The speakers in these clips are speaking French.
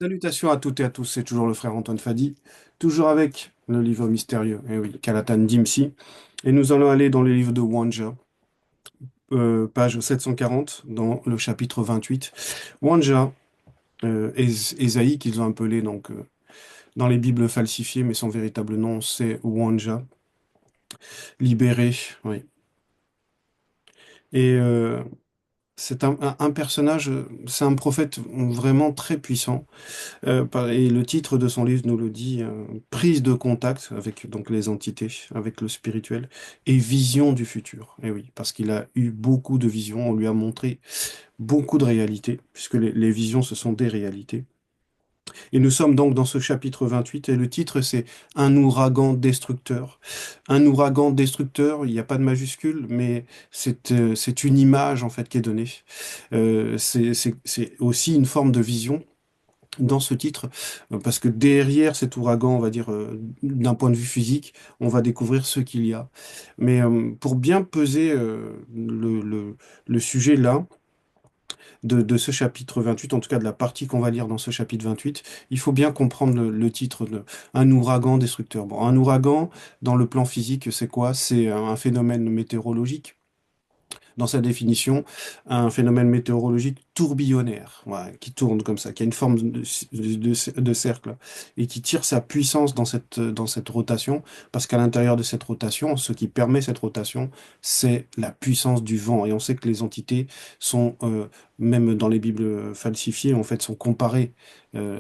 Salutations à toutes et à tous, c'est toujours le frère Antoine Fadi, toujours avec le livre mystérieux, eh oui, Kalatan Dimsi. Et nous allons aller dans le livre de Wanja, page 740, dans le chapitre 28. Wanja, Ésaïe, qu'ils ont appelé donc, dans les Bibles falsifiées, mais son véritable nom c'est Wanja, libéré, oui. Et c'est un personnage, c'est un prophète vraiment très puissant. Et le titre de son livre nous le dit, prise de contact avec donc les entités, avec le spirituel, et vision du futur. Et oui, parce qu'il a eu beaucoup de visions, on lui a montré beaucoup de réalités, puisque les visions, ce sont des réalités. Et nous sommes donc dans ce chapitre 28, et le titre, c'est Un ouragan destructeur. Un ouragan destructeur, il n'y a pas de majuscule, mais c'est une image, en fait, qui est donnée. C'est aussi une forme de vision dans ce titre, parce que derrière cet ouragan, on va dire, d'un point de vue physique, on va découvrir ce qu'il y a. Mais pour bien peser le sujet là, de ce chapitre 28, en tout cas de la partie qu'on va lire dans ce chapitre 28, il faut bien comprendre le titre de Un ouragan destructeur. Bon, un ouragan, dans le plan physique, c'est quoi? C'est un phénomène météorologique dans sa définition, un phénomène météorologique tourbillonnaire, voilà, qui tourne comme ça, qui a une forme de cercle et qui tire sa puissance dans cette rotation, parce qu'à l'intérieur de cette rotation, ce qui permet cette rotation, c'est la puissance du vent. Et on sait que les entités sont, même dans les Bibles falsifiées, en fait, sont comparées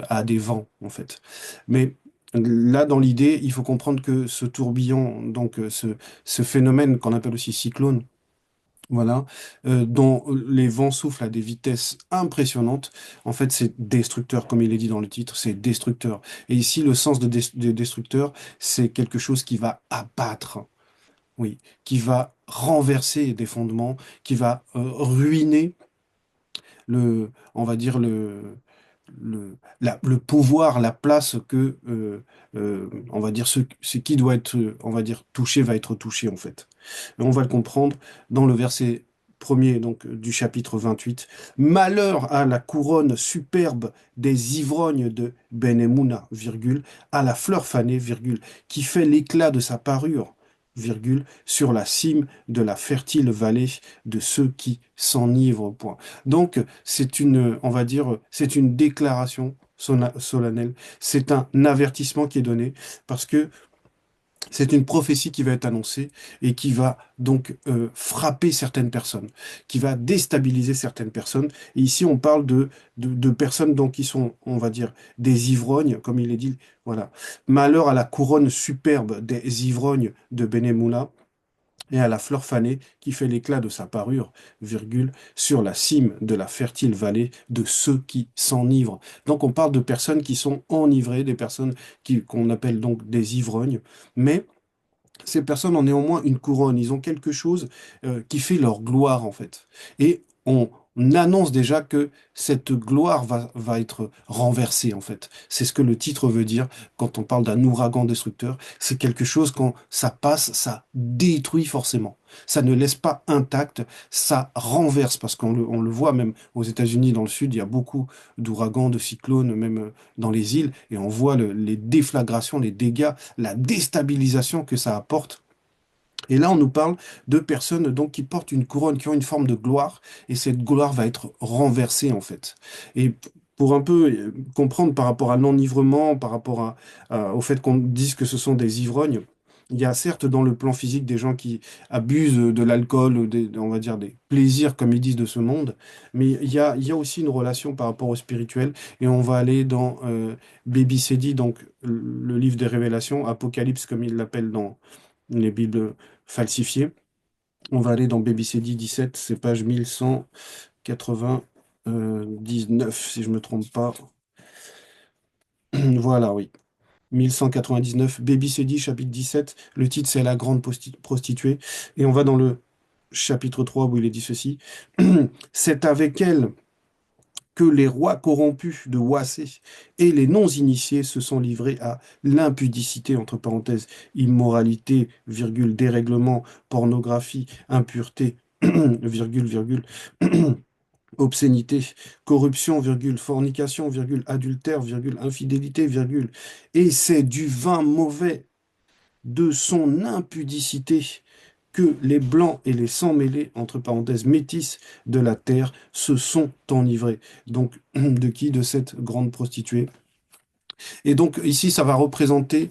à des vents, en fait. Mais là, dans l'idée, il faut comprendre que ce tourbillon, donc ce phénomène qu'on appelle aussi cyclone, voilà, dont les vents soufflent à des vitesses impressionnantes. En fait, c'est destructeur, comme il est dit dans le titre, c'est destructeur. Et ici, le sens de destructeur, c'est quelque chose qui va abattre, oui, qui va renverser des fondements, qui va ruiner on va dire, le pouvoir, la place que, on va dire, ce qui doit être, on va dire, touché va être touché, en fait. Et on va le comprendre dans le verset premier, donc, du chapitre 28. Malheur à la couronne superbe des ivrognes de Benemouna, virgule, à la fleur fanée, virgule, qui fait l'éclat de sa parure, virgule, sur la cime de la fertile vallée de ceux qui s'enivrent, point. Donc, c'est une, on va dire, c'est une déclaration solennelle, c'est un avertissement qui est donné, parce que c'est une prophétie qui va être annoncée et qui va donc frapper certaines personnes, qui va déstabiliser certaines personnes. Et ici, on parle de personnes donc qui sont, on va dire, des ivrognes, comme il est dit, voilà. Malheur à la couronne superbe des ivrognes de Benemoula et à la fleur fanée qui fait l'éclat de sa parure, virgule, sur la cime de la fertile vallée de ceux qui s'enivrent. Donc on parle de personnes qui sont enivrées, des personnes qu'on appelle donc des ivrognes, mais ces personnes ont néanmoins une couronne, ils ont quelque chose qui fait leur gloire en fait. Et on annonce déjà que cette gloire va être renversée en fait. C'est ce que le titre veut dire quand on parle d'un ouragan destructeur. C'est quelque chose quand ça passe, ça détruit forcément. Ça ne laisse pas intact, ça renverse parce on le voit même aux États-Unis dans le sud, il y a beaucoup d'ouragans, de cyclones, même dans les îles, et on voit les déflagrations, les dégâts, la déstabilisation que ça apporte. Et là, on nous parle de personnes donc qui portent une couronne, qui ont une forme de gloire, et cette gloire va être renversée en fait. Et pour un peu comprendre par rapport à l'enivrement, par rapport au fait qu'on dise que ce sont des ivrognes, il y a certes dans le plan physique des gens qui abusent de l'alcool, on va dire des plaisirs comme ils disent de ce monde, mais il y a aussi une relation par rapport au spirituel, et on va aller dans Baby Sedi, donc le livre des révélations, Apocalypse comme il l'appelle dans les Bibles falsifiées. On va aller dans BBC 17, c'est page 1199, si je ne me trompe pas. Voilà, oui. 1199, BBC chapitre 17. Le titre, c'est La grande prostituée. Et on va dans le chapitre 3 où il est dit ceci. C'est avec elle que les rois corrompus de Ouassé et les non-initiés se sont livrés à l'impudicité, entre parenthèses, immoralité, virgule, dérèglement, pornographie, impureté, virgule, virgule. obscénité, corruption, virgule, fornication, virgule, adultère, virgule, infidélité, virgule. Et c'est du vin mauvais de son impudicité que les blancs et les sans mêlés, entre parenthèses métis, de la terre se sont enivrés. Donc, de qui? De cette grande prostituée. Et donc, ici, ça va représenter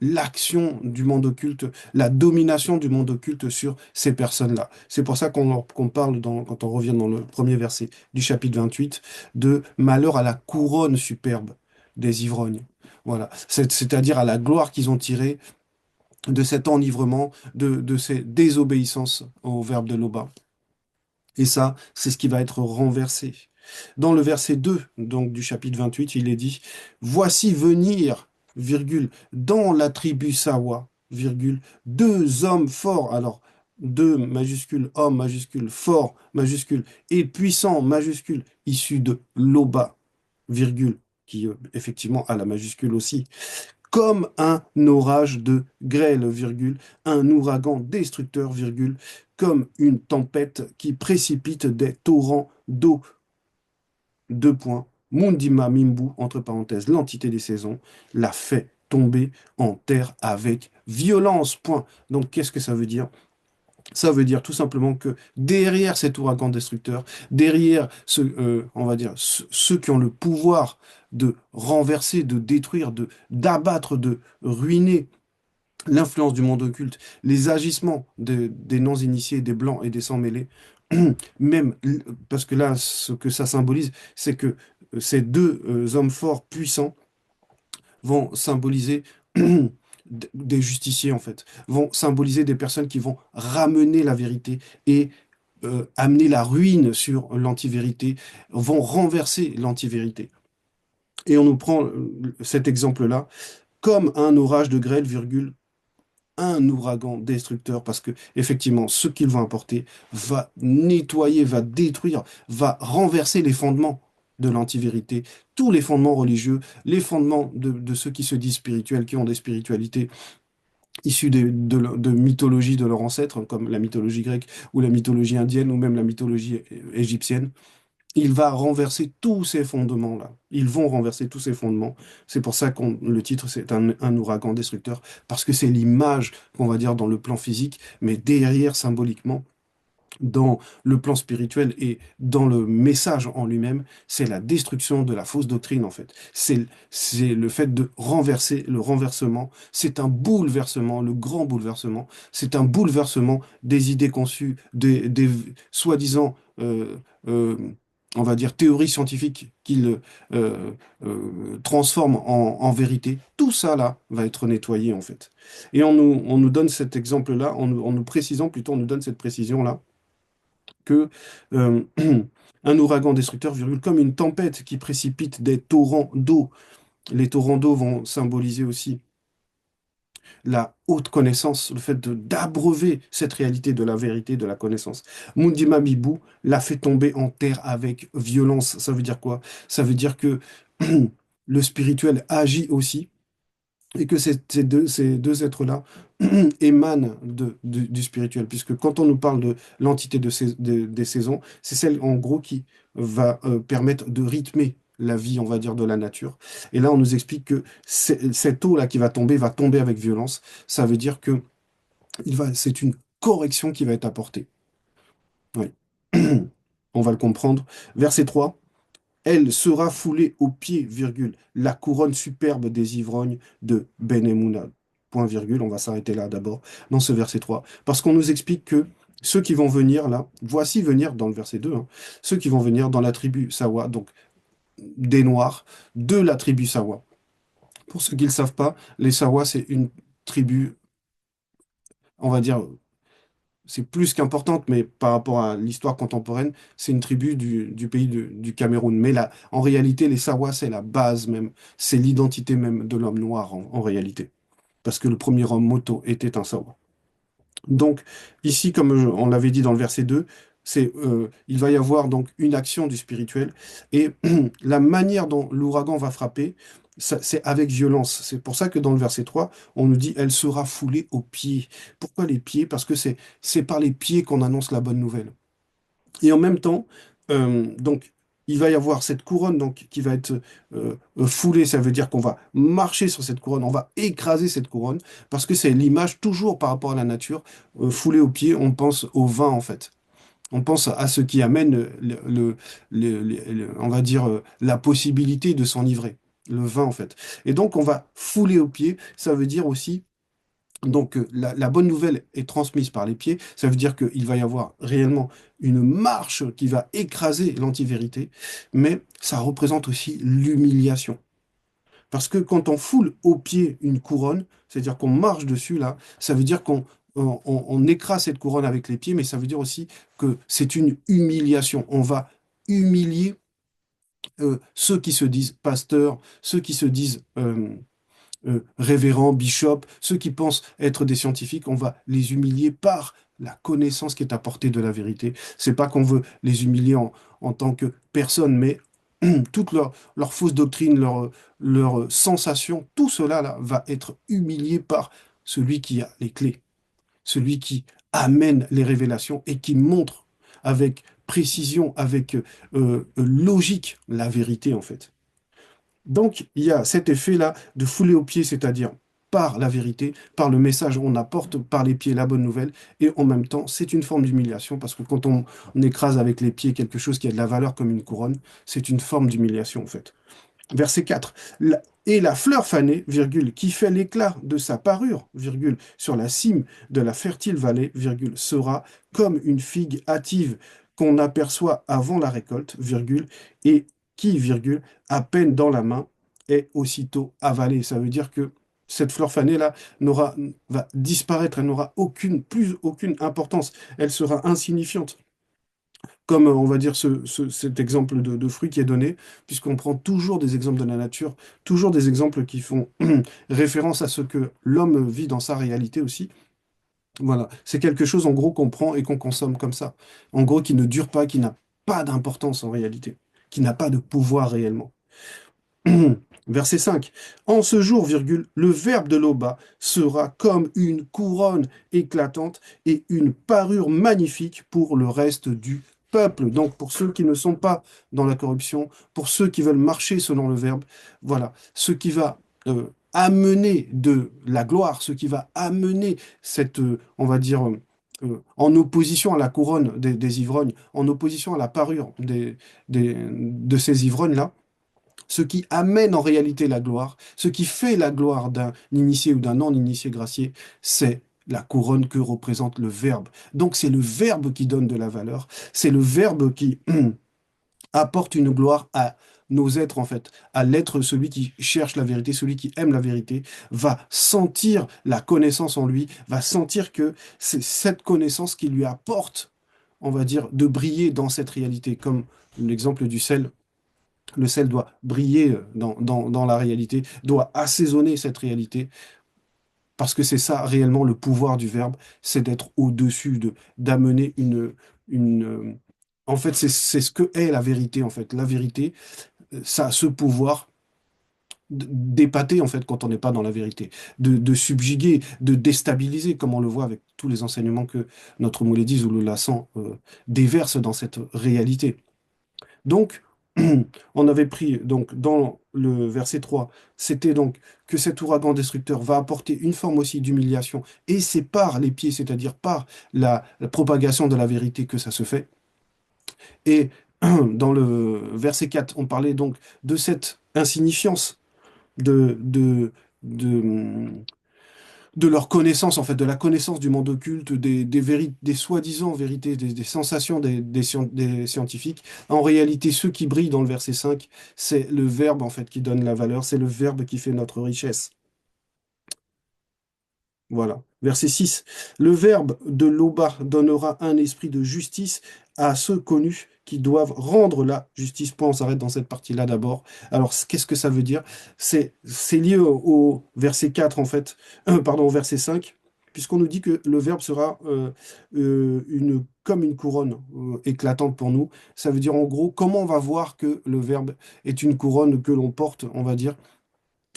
l'action du monde occulte, la domination du monde occulte sur ces personnes-là. C'est pour ça qu'on parle, quand on revient dans le premier verset du chapitre 28, de malheur à la couronne superbe des ivrognes. Voilà. C'est-à-dire à la gloire qu'ils ont tirée de cet enivrement, de ces désobéissances au verbe de Loba. Et ça, c'est ce qui va être renversé. Dans le verset 2, donc du chapitre 28, il est dit, voici venir, virgule, dans la tribu Sawa, virgule, deux hommes forts. Alors, deux majuscule, hommes majuscule, fort majuscule, et puissant majuscule, issus de Loba, virgule, qui effectivement a la majuscule aussi, comme un orage de grêle, virgule, un ouragan destructeur, virgule, comme une tempête qui précipite des torrents d'eau, deux points. Mundima Mimbu, entre parenthèses, l'entité des saisons, l'a fait tomber en terre avec violence, point. Donc, qu'est-ce que ça veut dire? Ça veut dire tout simplement que derrière cet ouragan destructeur, derrière on va dire, ceux qui ont le pouvoir de renverser, de détruire, d'abattre, de ruiner l'influence du monde occulte, les agissements des non-initiés, des blancs et des sans-mêlés, même parce que là, ce que ça symbolise, c'est que ces deux hommes forts, puissants, vont symboliser des justiciers, en fait, vont symboliser des personnes qui vont ramener la vérité et amener la ruine sur l'antivérité, vont renverser l'antivérité. Et on nous prend cet exemple-là comme un orage de grêle, virgule, un ouragan destructeur, parce que effectivement, ce qu'il va apporter va nettoyer, va détruire, va renverser les fondements de l'antivérité, tous les fondements religieux, les fondements de ceux qui se disent spirituels, qui ont des spiritualités issues de mythologie de leurs ancêtres, comme la mythologie grecque ou la mythologie indienne ou même la mythologie égyptienne. Il va renverser tous ces fondements-là. Ils vont renverser tous ces fondements. C'est pour ça que le titre, c'est un ouragan destructeur, parce que c'est l'image qu'on va dire dans le plan physique, mais derrière, symboliquement, dans le plan spirituel et dans le message en lui-même, c'est la destruction de la fausse doctrine, en fait. C'est le fait de renverser, le renversement. C'est un bouleversement, le grand bouleversement. C'est un bouleversement des idées conçues, des soi-disant, euh, on va dire, théories scientifiques qu'il transforme en vérité. Tout ça, là, va être nettoyé, en fait. Et on nous donne cet exemple-là, en nous précisant, plutôt, on nous donne cette précision-là que un ouragan destructeur, virgule, comme une tempête qui précipite des torrents d'eau. Les torrents d'eau vont symboliser aussi la haute connaissance, le fait d'abreuver cette réalité de la vérité, de la connaissance. Mundima Mibu l'a fait tomber en terre avec violence. Ça veut dire quoi? Ça veut dire que le spirituel agit aussi et que ces deux êtres-là émanent du spirituel, puisque quand on nous parle de l'entité des saisons, c'est celle en gros qui va permettre de rythmer la vie, on va dire, de la nature. Et là, on nous explique que cette eau-là qui va tomber avec violence. Ça veut dire que c'est une correction qui va être apportée. Oui. On va le comprendre. Verset 3. Elle sera foulée aux pieds, virgule, la couronne superbe des ivrognes de Ben-Emouna. Point virgule, on va s'arrêter là d'abord, dans ce verset 3. Parce qu'on nous explique que ceux qui vont venir là, voici venir dans le verset 2, hein, ceux qui vont venir dans la tribu Sawa, donc des Noirs, de la tribu Sawa. Pour ceux qui ne le savent pas, les Sawa, c'est une tribu, on va dire, c'est plus qu'importante, mais par rapport à l'histoire contemporaine, c'est une tribu du pays du Cameroun. Mais là, en réalité, les Sawa, c'est la base même, c'est l'identité même de l'homme noir en réalité. Parce que le premier homme moto était un Sawa. Donc, ici, comme on l'avait dit dans le verset 2, il va y avoir donc une action du spirituel et la manière dont l'ouragan va frapper, c'est avec violence. C'est pour ça que dans le verset 3, on nous dit, elle sera foulée aux pieds. Pourquoi les pieds? Parce que c'est par les pieds qu'on annonce la bonne nouvelle. Et en même temps, Donc, il va y avoir cette couronne donc, qui va être foulée, ça veut dire qu'on va marcher sur cette couronne, on va écraser cette couronne, parce que c'est l'image toujours par rapport à la nature, foulée aux pieds, on pense au vin en fait. On pense à ce qui amène, on va dire, la possibilité de s'enivrer, le vin en fait. Et donc, on va fouler aux pieds, ça veut dire aussi donc, la bonne nouvelle est transmise par les pieds. Ça veut dire qu'il va y avoir réellement une marche qui va écraser l'antivérité, mais ça représente aussi l'humiliation. Parce que quand on foule au pied une couronne, c'est-à-dire qu'on marche dessus, là, ça veut dire qu'on écrase cette couronne avec les pieds, mais ça veut dire aussi que c'est une humiliation. On va humilier ceux qui se disent pasteurs, ceux qui se disent révérends, bishop, ceux qui pensent être des scientifiques, on va les humilier par la connaissance qui est apportée de la vérité. C'est pas qu'on veut les humilier en tant que personne, mais toute leur fausse doctrine, leur sensation, tout cela là, va être humilié par celui qui a les clés, celui qui amène les révélations et qui montre avec précision, avec logique, la vérité en fait. Donc, il y a cet effet-là de fouler aux pieds, c'est-à-dire par la vérité, par le message, on apporte par les pieds la bonne nouvelle, et en même temps, c'est une forme d'humiliation, parce que quand on écrase avec les pieds quelque chose qui a de la valeur comme une couronne, c'est une forme d'humiliation, en fait. Verset 4. Et la fleur fanée, virgule, qui fait l'éclat de sa parure, virgule, sur la cime de la fertile vallée, virgule, sera comme une figue hâtive qu'on aperçoit avant la récolte, virgule, et qui, virgule, à peine dans la main, est aussitôt avalée. Ça veut dire que cette fleur fanée-là va disparaître, elle n'aura plus aucune importance, elle sera insignifiante comme on va dire cet exemple de fruit qui est donné, puisqu'on prend toujours des exemples de la nature, toujours des exemples qui font référence à ce que l'homme vit dans sa réalité aussi. Voilà, c'est quelque chose en gros qu'on prend et qu'on consomme comme ça. En gros, qui ne dure pas, qui n'a pas d'importance en réalité, qui n'a pas de pouvoir réellement. Verset 5. En ce jour, virgule, le verbe de l'Oba sera comme une couronne éclatante et une parure magnifique pour le reste du peuple. Donc pour ceux qui ne sont pas dans la corruption, pour ceux qui veulent marcher selon le verbe, voilà, ce qui va amener de la gloire, ce qui va amener cette, on va dire, en opposition à la couronne des ivrognes, en opposition à la parure de ces ivrognes-là, ce qui amène en réalité la gloire, ce qui fait la gloire d'un initié ou d'un non-initié gracié, c'est la couronne que représente le Verbe. Donc c'est le Verbe qui donne de la valeur, c'est le Verbe qui apporte une gloire à nos êtres en fait, à l'être, celui qui cherche la vérité, celui qui aime la vérité, va sentir la connaissance en lui, va sentir que c'est cette connaissance qui lui apporte, on va dire, de briller dans cette réalité, comme l'exemple du sel. Le sel doit briller dans la réalité, doit assaisonner cette réalité, parce que c'est ça réellement le pouvoir du verbe, c'est d'être au-dessus, d'amener une en fait, c'est ce que est la vérité, en fait. La vérité, ça a ce pouvoir d'épater, en fait, quand on n'est pas dans la vérité, de subjuguer, de déstabiliser, comme on le voit avec tous les enseignements que notre Moulédise ou le Lassan déverse dans cette réalité. Donc, on avait pris donc dans le verset 3, c'était donc que cet ouragan destructeur va apporter une forme aussi d'humiliation, et c'est par les pieds, c'est-à-dire par la propagation de la vérité que ça se fait. Et dans le verset 4, on parlait donc de cette insignifiance de, de, de, de leur connaissance, en fait, de la connaissance du monde occulte, des soi-disant vérités, des sensations des scientifiques. En réalité, ceux qui brillent dans le verset 5, c'est le verbe, en fait, qui donne la valeur, c'est le verbe qui fait notre richesse. Voilà. Verset 6. Le verbe de l'Oba donnera un esprit de justice à ceux connus qui doivent rendre la justice. Point, on s'arrête dans cette partie-là d'abord. Alors, qu'est-ce que ça veut dire? C'est lié au verset 4, en fait. Pardon, au verset 5, puisqu'on nous dit que le verbe sera comme une couronne éclatante pour nous. Ça veut dire, en gros, comment on va voir que le verbe est une couronne que l'on porte, on va dire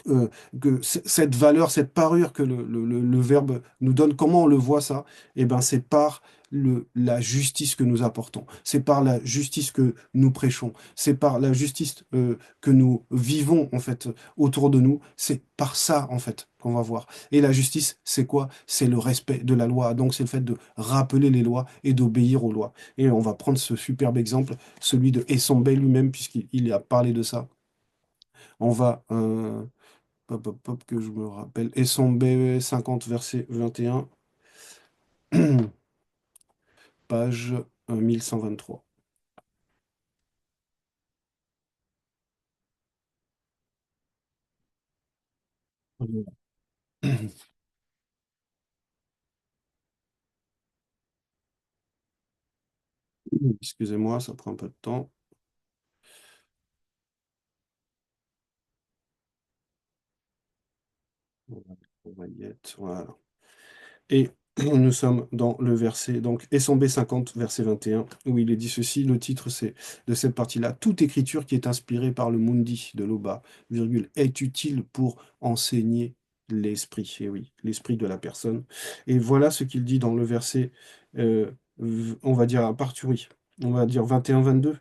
euh, que cette valeur, cette parure que le verbe nous donne, comment on le voit ça? Eh ben, c'est par la justice que nous apportons, c'est par la justice que nous prêchons, c'est par la justice que nous vivons en fait autour de nous, c'est par ça en fait qu'on va voir. Et la justice, c'est quoi? C'est le respect de la loi. Donc c'est le fait de rappeler les lois et d'obéir aux lois. Et on va prendre ce superbe exemple, celui de Essambey lui-même, puisqu'il a parlé de ça. On va, hop, hop, hop, que je me rappelle, Essambey 50, verset 21, page 1123. Voilà. Excusez-moi, ça prend un peu de temps. On va y être, voilà. Et nous sommes dans le verset, donc Essambé 50, verset 21, où il est dit ceci, le titre c'est de cette partie-là, toute écriture qui est inspirée par le Mundi de Loba, virgule, est utile pour enseigner l'esprit, et oui, l'esprit de la personne. Et voilà ce qu'il dit dans le verset, on va dire à partir, oui, on va dire 21-22.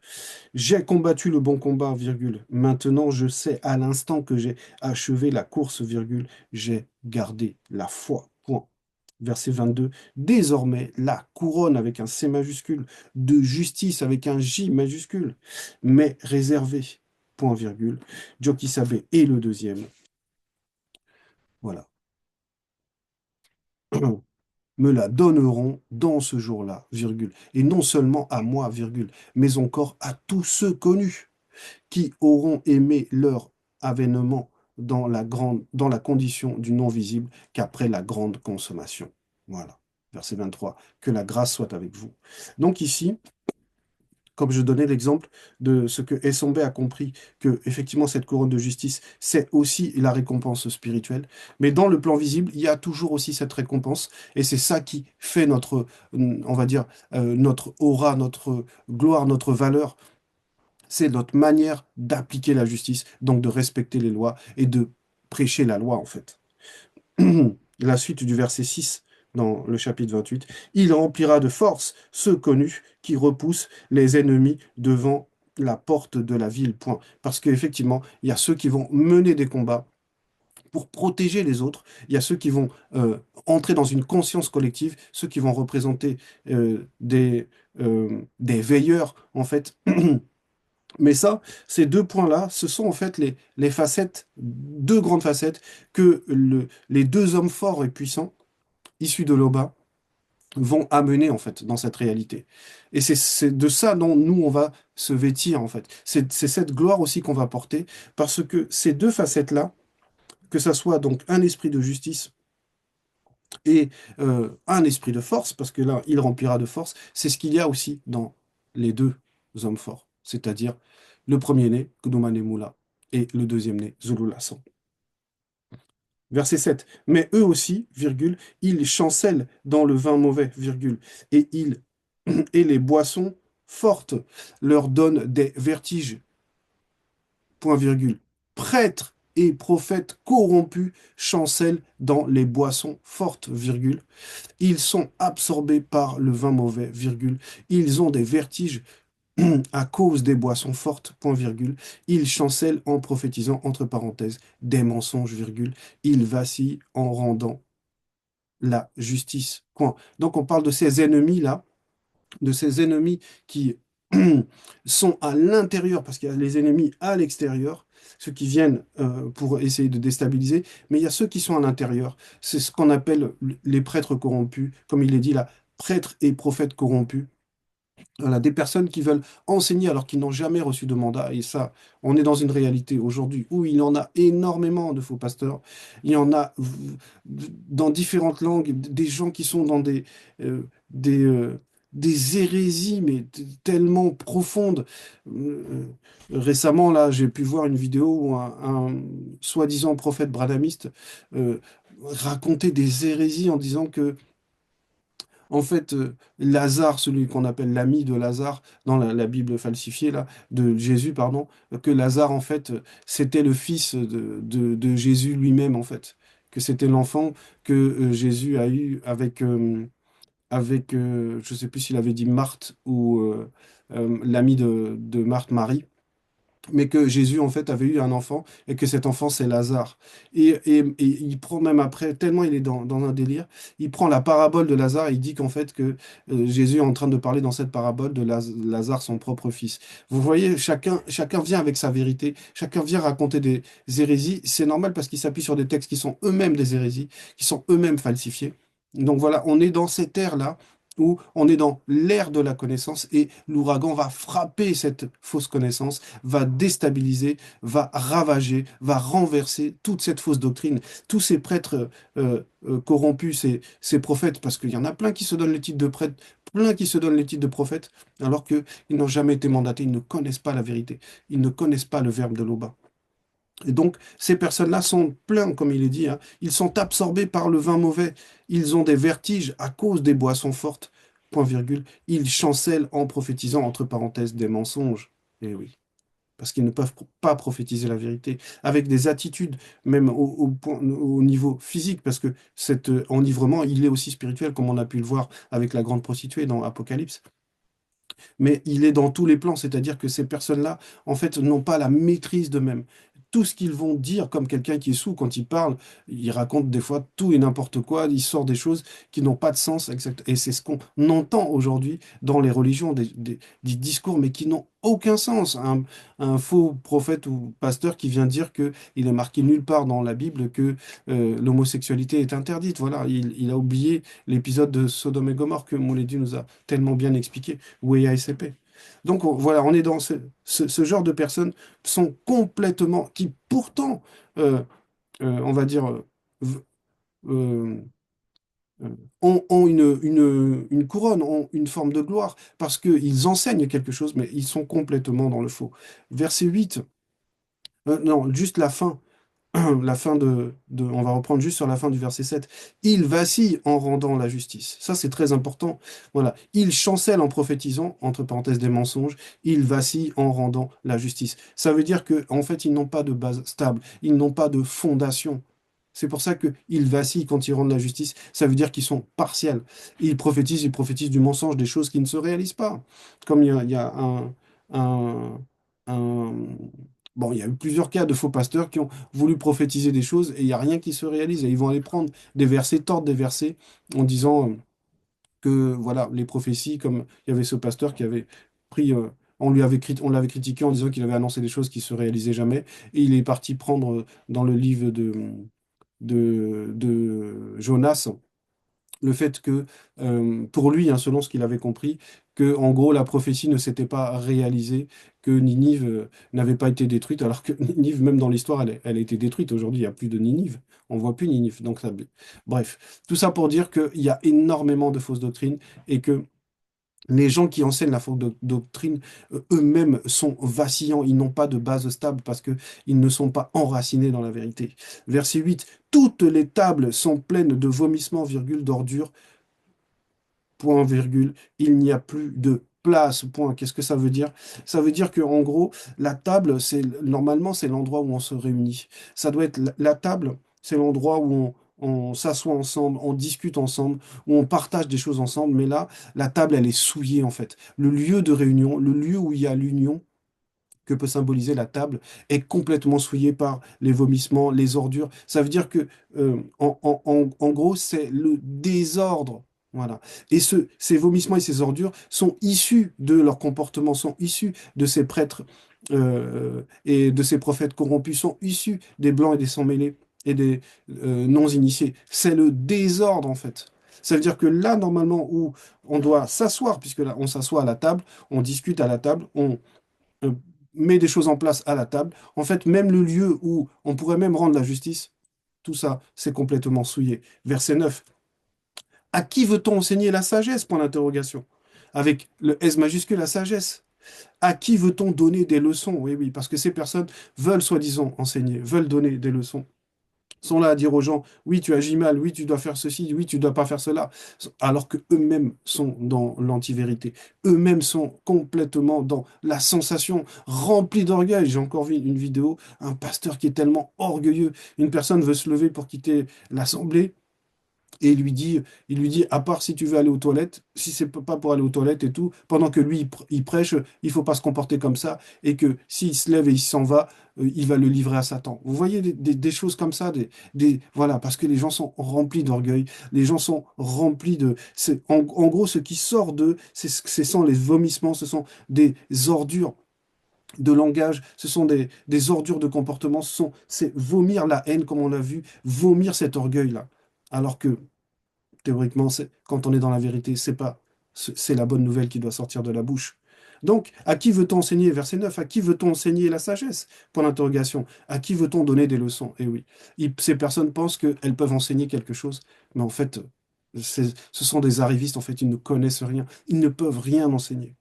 J'ai combattu le bon combat, virgule. Maintenant, je sais à l'instant que j'ai achevé la course, virgule, j'ai gardé la foi. Point. Verset 22. Désormais, la couronne avec un C majuscule, de justice avec un J majuscule, mais réservée. Point virgule. Jokisabe est le deuxième. Voilà. Me la donneront dans ce jour-là, virgule. Et non seulement à moi, virgule, mais encore à tous ceux connus qui auront aimé leur avènement dans la condition du non visible qu'après la grande consommation. Voilà. Verset 23. Que la grâce soit avec vous. Donc ici, comme je donnais l'exemple de ce que Essambé a compris, que effectivement cette couronne de justice, c'est aussi la récompense spirituelle. Mais dans le plan visible, il y a toujours aussi cette récompense, et c'est ça qui fait notre, on va dire, notre aura, notre gloire, notre valeur, c'est notre manière d'appliquer la justice, donc de respecter les lois et de prêcher la loi, en fait. La suite du verset 6 dans le chapitre 28. Il remplira de force ceux connus qui repoussent les ennemis devant la porte de la ville. Point. Parce qu'effectivement, il y a ceux qui vont mener des combats pour protéger les autres. Il y a ceux qui vont entrer dans une conscience collective, ceux qui vont représenter des veilleurs, en fait. Mais ça, ces deux points-là, ce sont en fait les facettes, deux grandes facettes que les deux hommes forts et puissants, issus de l'Oba, vont amener en fait dans cette réalité. Et c'est de ça dont nous, on va se vêtir en fait. C'est cette gloire aussi qu'on va porter, parce que ces deux facettes-là, que ça soit donc un esprit de justice et un esprit de force, parce que là, il remplira de force, c'est ce qu'il y a aussi dans les deux hommes forts, c'est-à-dire le premier-né, Kudumane Mula, et le deuxième-né, Zulu Lassan. Verset 7. Mais eux aussi, virgule, ils chancellent dans le vin mauvais, virgule, et, et les boissons fortes leur donnent des vertiges, point virgule. Prêtres et prophètes corrompus chancellent dans les boissons fortes, virgule. Ils sont absorbés par le vin mauvais, virgule. Ils ont des vertiges à cause des boissons fortes, point virgule. Ils chancellent en prophétisant, entre parenthèses, des mensonges, virgule. Ils vacillent en rendant la justice, point. Donc on parle de ces ennemis-là, de ces ennemis qui sont à l'intérieur, parce qu'il y a les ennemis à l'extérieur, ceux qui viennent pour essayer de déstabiliser, mais il y a ceux qui sont à l'intérieur. C'est ce qu'on appelle les prêtres corrompus, comme il est dit là, prêtres et prophètes corrompus. Voilà, des personnes qui veulent enseigner alors qu'ils n'ont jamais reçu de mandat. Et ça, on est dans une réalité aujourd'hui où il y en a énormément de faux pasteurs. Il y en a dans différentes langues, des gens qui sont dans euh, des, euh, des hérésies, mais tellement profondes. Récemment, là, j'ai pu voir une vidéo où un soi-disant prophète branhamiste euh, racontait des hérésies en disant que en fait, Lazare, celui qu'on appelle l'ami de Lazare dans la Bible falsifiée là, de Jésus, pardon, que Lazare, en fait, c'était le fils de Jésus lui-même, en fait, que c'était l'enfant que Jésus a eu avec avec, je ne sais plus s'il avait dit Marthe ou l'ami de Marthe, Marie, mais que Jésus, en fait, avait eu un enfant et que cet enfant, c'est Lazare. Et il prend même après, tellement il est dans un délire, il prend la parabole de Lazare et il dit qu'en fait, que Jésus est en train de parler dans cette parabole de Lazare, son propre fils. Vous voyez, chacun vient avec sa vérité, chacun vient raconter des hérésies. C'est normal parce qu'il s'appuie sur des textes qui sont eux-mêmes des hérésies, qui sont eux-mêmes falsifiés. Donc voilà, on est dans cette ère-là où on est dans l'ère de la connaissance et l'ouragan va frapper cette fausse connaissance, va déstabiliser, va ravager, va renverser toute cette fausse doctrine. Tous ces prêtres corrompus, ces prophètes, parce qu'il y en a plein qui se donnent les titres de prêtres, plein qui se donnent les titres de prophètes, alors qu'ils n'ont jamais été mandatés, ils ne connaissent pas la vérité, ils ne connaissent pas le verbe de l'Oba. Et donc, ces personnes-là sont pleins, comme il est dit, hein. Ils sont absorbés par le vin mauvais. Ils ont des vertiges à cause des boissons fortes. Point virgule. Ils chancellent en prophétisant, entre parenthèses, des mensonges. Eh oui, parce qu'ils ne peuvent pas prophétiser la vérité, avec des attitudes, même au niveau physique, parce que cet enivrement, il est aussi spirituel, comme on a pu le voir avec la grande prostituée dans Apocalypse, mais il est dans tous les plans, c'est-à-dire que ces personnes-là, en fait, n'ont pas la maîtrise d'eux-mêmes. Tout ce qu'ils vont dire, comme quelqu'un qui est sous, quand il parle, il raconte des fois tout et n'importe quoi, il sort des choses qui n'ont pas de sens, exact. Et c'est ce qu'on entend aujourd'hui dans les religions, des discours, mais qui n'ont aucun sens. Un faux prophète ou pasteur qui vient dire que il est marqué nulle part dans la Bible que l'homosexualité est interdite. Voilà, il a oublié l'épisode de Sodome et Gomorrhe que Moulédu nous a tellement bien expliqué ou ASCP. Donc voilà, on est dans ce genre de personnes sont complètement, qui pourtant, on va dire, v- euh, euh, ont une couronne, ont une forme de gloire, parce qu'ils enseignent quelque chose, mais ils sont complètement dans le faux. Verset 8, non, juste la fin. La fin on va reprendre juste sur la fin du verset 7. Il vacille en rendant la justice. Ça, c'est très important. Voilà. Il chancelle en prophétisant, entre parenthèses des mensonges. Il vacille en rendant la justice. Ça veut dire que, en fait, ils n'ont pas de base stable. Ils n'ont pas de fondation. C'est pour ça qu'ils vacillent quand ils rendent la justice. Ça veut dire qu'ils sont partiels. Ils prophétisent du mensonge, des choses qui ne se réalisent pas. Comme il y a un, un- bon, il y a eu plusieurs cas de faux pasteurs qui ont voulu prophétiser des choses et il n'y a rien qui se réalise. Et ils vont aller prendre des versets, tordre des versets en disant que voilà, les prophéties, comme il y avait ce pasteur qui avait pris, on l'avait critiqué en disant qu'il avait annoncé des choses qui se réalisaient jamais. Et il est parti prendre dans le livre de Jonas le fait que, pour lui, hein, selon ce qu'il avait compris, que en gros la prophétie ne s'était pas réalisée, que Ninive n'avait pas été détruite, alors que Ninive, même dans l'histoire, elle a été détruite. Aujourd'hui, il n'y a plus de Ninive. On voit plus Ninive. Donc, bref, tout ça pour dire qu'il y a énormément de fausses doctrines et que les gens qui enseignent la fausse doctrine, eux-mêmes sont vacillants, ils n'ont pas de base stable parce qu'ils ne sont pas enracinés dans la vérité. Verset 8, toutes les tables sont pleines de vomissements, virgule, d'ordures, point, virgule, il n'y a plus de place, point. Qu'est-ce que ça veut dire? Ça veut dire que en gros, la table, normalement, c'est l'endroit où on se réunit. Ça doit être la table, c'est l'endroit où on s'assoit ensemble, on discute ensemble, où on partage des choses ensemble. Mais là, la table, elle est souillée, en fait. Le lieu de réunion, le lieu où il y a l'union, que peut symboliser la table, est complètement souillé par les vomissements, les ordures. Ça veut dire que, en gros, c'est le désordre. Voilà. Et ces vomissements et ces ordures sont issus de leur comportement, sont issus de ces prêtres et de ces prophètes corrompus, sont issus des blancs et des sans-mêlés et des non-initiés. C'est le désordre, en fait. Ça veut dire que là, normalement, où on doit s'asseoir, puisque là, on s'assoit à la table, on discute à la table, on met des choses en place à la table. En fait, même le lieu où on pourrait même rendre la justice, tout ça, c'est complètement souillé. Verset 9. À qui veut-on enseigner la sagesse? Point d'interrogation. Avec le S majuscule, la sagesse. À qui veut-on donner des leçons? Oui, oui, parce que ces personnes veulent soi-disant enseigner, veulent donner des leçons, sont là à dire aux gens, oui, tu agis mal, oui, tu dois faire ceci, oui, tu dois pas faire cela, alors que eux-mêmes sont dans l'anti-vérité. Eux-mêmes sont complètement dans la sensation, remplie d'orgueil. J'ai encore vu une vidéo, un pasteur qui est tellement orgueilleux, une personne veut se lever pour quitter l'assemblée. Et il lui dit, à part si tu veux aller aux toilettes, si c'est pas pour aller aux toilettes et tout, pendant que lui, il prêche, il faut pas se comporter comme ça, et que s'il se lève et il s'en va, il va le livrer à Satan. Vous voyez des choses comme ça, voilà, parce que les gens sont remplis d'orgueil, les gens sont remplis en gros, ce qui sort d'eux, ce sont les vomissements, ce sont des ordures de langage, ce sont des ordures de comportement, c'est vomir la haine, comme on l'a vu, vomir cet orgueil-là. Alors que théoriquement, quand on est dans la vérité, c'est la bonne nouvelle qui doit sortir de la bouche. Donc, à qui veut-on enseigner, verset 9, à qui veut-on enseigner la sagesse? Point d'interrogation. À qui veut-on donner des leçons? Eh oui, ces personnes pensent qu'elles peuvent enseigner quelque chose, mais en fait, ce sont des arrivistes, en fait, ils ne connaissent rien, ils ne peuvent rien enseigner.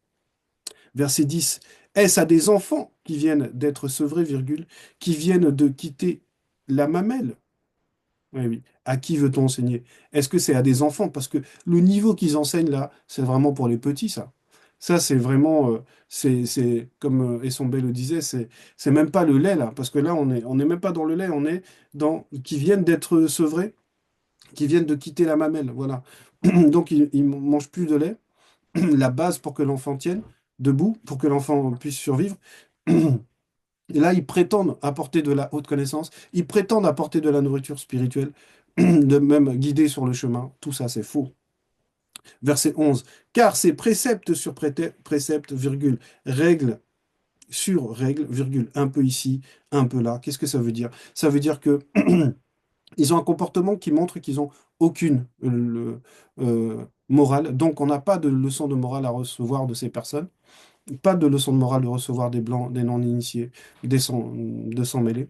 Verset 10, est-ce à des enfants qui viennent d'être sevrés, virgule, qui viennent de quitter la mamelle? Oui, oui. À qui veut-on enseigner? Est-ce que c'est à des enfants? Parce que le niveau qu'ils enseignent là, c'est vraiment pour les petits, ça. Ça, c'est vraiment, comme Essombé le disait, c'est même pas le lait, là. Parce que là, on est même pas dans le lait, on est qui viennent d'être sevrés, qui viennent de quitter la mamelle. Voilà. Donc, ils ne mangent plus de lait. La base pour que l'enfant tienne debout, pour que l'enfant puisse survivre. Et là, ils prétendent apporter de la haute connaissance, ils prétendent apporter de la nourriture spirituelle, de même guider sur le chemin. Tout ça, c'est faux. Verset 11. Car c'est précepte sur précepte, virgule, règle sur règle, virgule, un peu ici, un peu là. Qu'est-ce que ça veut dire? Ça veut dire que ils ont un comportement qui montre qu'ils n'ont aucune morale. Donc, on n'a pas de leçon de morale à recevoir de ces personnes. Pas de leçon de morale de recevoir des blancs, des non-initiés, de s'en mêler.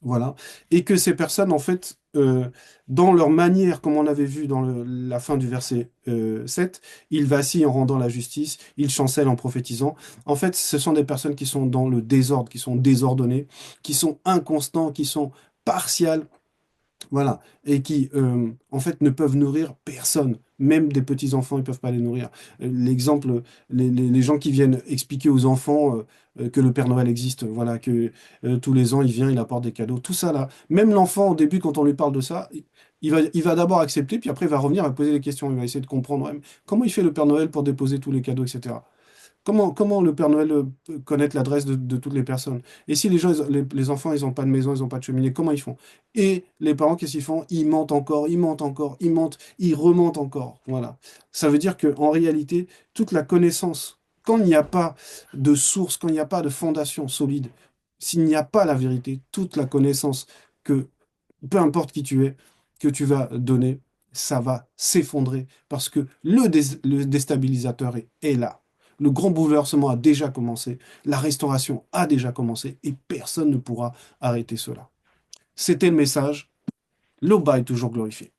Voilà. Et que ces personnes, en fait, dans leur manière, comme on avait vu dans la fin du verset 7, ils vacillent en rendant la justice, ils chancellent en prophétisant. En fait, ce sont des personnes qui sont dans le désordre, qui sont désordonnées, qui sont inconstants, qui sont partiales. Voilà, et qui, en fait, ne peuvent nourrir personne. Même des petits-enfants, ils ne peuvent pas les nourrir. L'exemple, les gens qui viennent expliquer aux enfants que le Père Noël existe, voilà, que tous les ans, il vient, il apporte des cadeaux, tout ça là. Même l'enfant, au début, quand on lui parle de ça, il va d'abord accepter, puis après, il va revenir et poser des questions. Il va essayer de comprendre ouais, mais comment il fait le Père Noël pour déposer tous les cadeaux, etc. Comment le Père Noël peut connaître l'adresse de toutes les personnes? Et si les gens, les enfants, ils n'ont pas de maison, ils n'ont pas de cheminée, comment ils font? Et les parents, qu'est-ce qu'ils font? Ils mentent encore, ils mentent encore, ils mentent, ils rementent encore. Voilà. Ça veut dire qu'en réalité, toute la connaissance, quand il n'y a pas de source, quand il n'y a pas de fondation solide, s'il n'y a pas la vérité, toute la connaissance que, peu importe qui tu es, que tu vas donner, ça va s'effondrer parce que le déstabilisateur est là. Le grand bouleversement a déjà commencé, la restauration a déjà commencé et personne ne pourra arrêter cela. C'était le message. L'Oba est toujours glorifié.